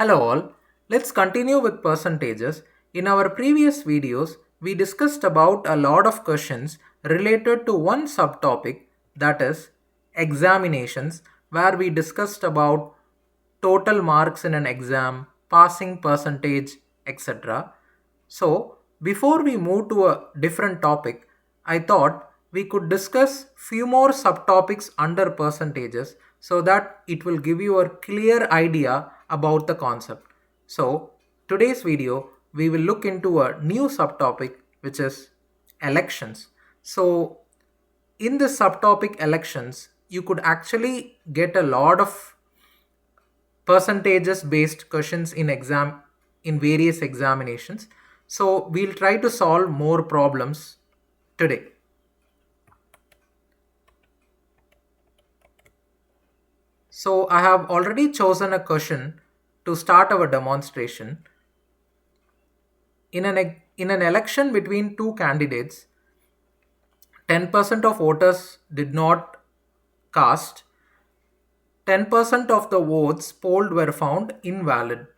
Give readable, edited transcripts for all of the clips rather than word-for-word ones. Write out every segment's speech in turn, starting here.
Hello all, let's continue with percentages. In our previous videos, we discussed about a lot of questions related to one subtopic, that is examinations, where we discussed about total marks in an exam, passing percentage, etc. So, before we move to a different topic, I thought we could discuss few more subtopics under percentages so that it will give you a clear idea about the concept. So, today's video we will look into a new subtopic which is elections. So, in this subtopic elections, you could actually get a lot of percentages based questions in various examinations. So we'll try to solve more problems today. So I have already chosen a question to start our demonstration. In an election between two candidates, 10% of voters did not cast. 10% of the votes polled were found invalid.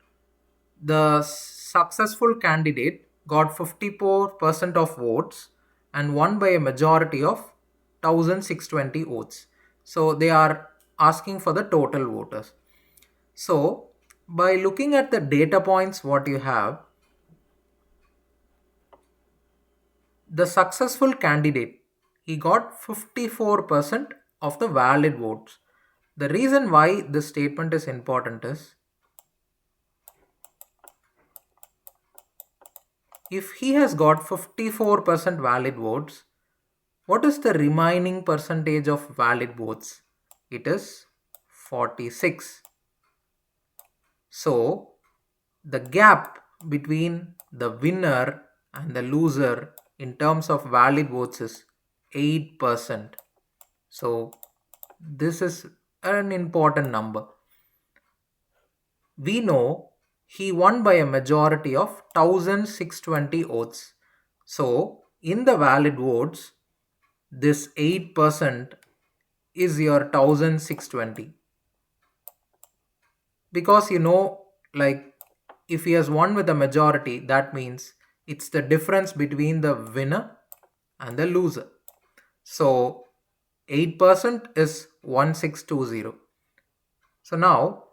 The successful candidate got 54% of votes and won by a majority of 1620 votes. So they are asking for the total voters. So by looking at the data points what you have, the successful candidate, he got 54% of the valid votes. The reason why this statement is important is, if he has got 54% valid votes, what is the remaining percentage of valid votes? It is 46. So the gap between the winner and the loser in terms of valid votes is 8%. So this is an important number. We know he won by a majority of 1620 votes. So in the valid votes, this 8% is your 1620. Because like if he has won with a majority, that means it's the difference between the winner and the loser. So 8% is 1620. So now,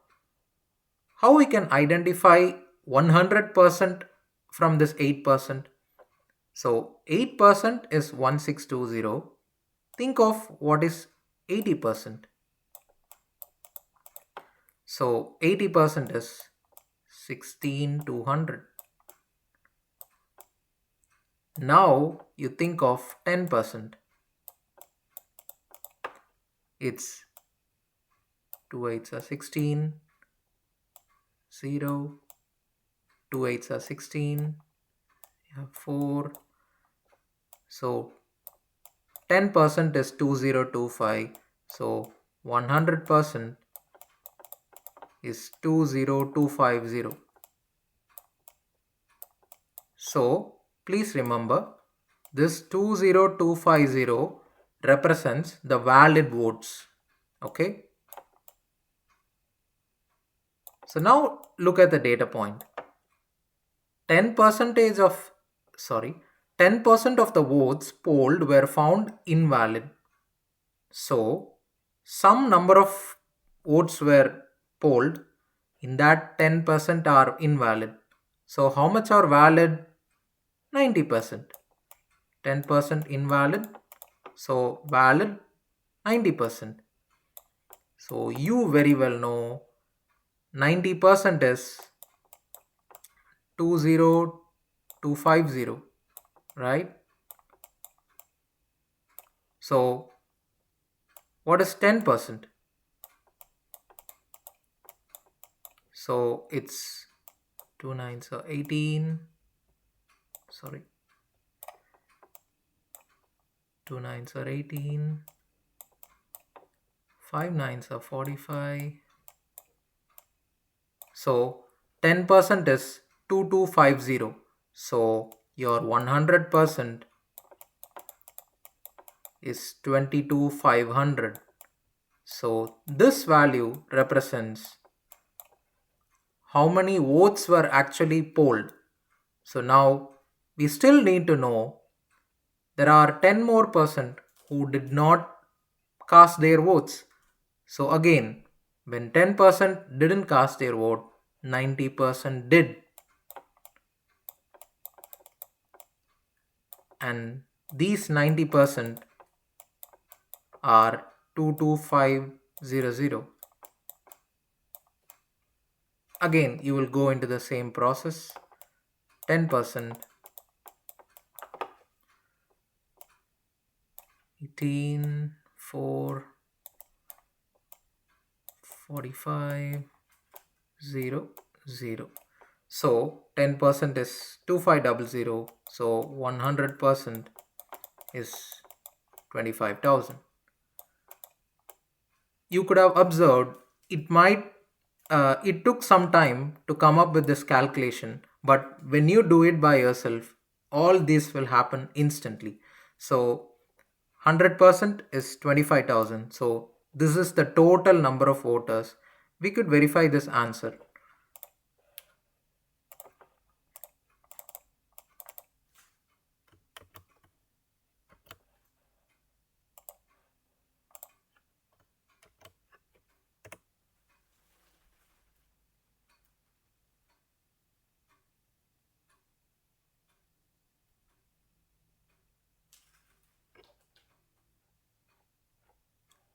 how we can identify 100% from this 8%? So 8% is 1620. Think of what is 80%. So 80% is 16,200. Now you think of 10%. It's 2 8s are 16, 0, 2 8s are 16, you have 4. So 10% is 2025. So 100% is 20250. So please remember, this 20250 represents the valid votes. Okay. So now look at the data point. 10% of the votes polled were found invalid. So some number of votes were polled, in that 10% are invalid. So how much are valid? 90%. 10% invalid, so valid 90%. So you very well know 90% is 20250, right? So what is 10%? So it's 2 9s are 18. Sorry. 2 9s are 18. 5 9s are 45. So 10% is 2250. So your 100% is 22,500. So this value represents how many votes were actually polled. So now we still need to know there are 10 more percent who did not cast their votes. So again, when 10% didn't cast their vote, 90% did. And these 90% are 22500. Again, you will go into the same process. 10%, 18, 4, 45, 0, 0. So 10% is 2500. So 100% is 25,000. You could have observed it took some time to come up with this calculation, but when you do it by yourself, all this will happen instantly. So 100% is 25,000. So this is the total number of voters. We could verify this answer.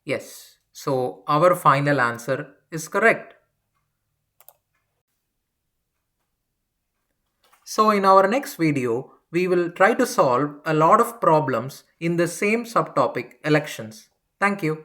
Yes, so our final answer is correct. So in our next video, we will try to solve a lot of problems in the same subtopic, elections. Thank you.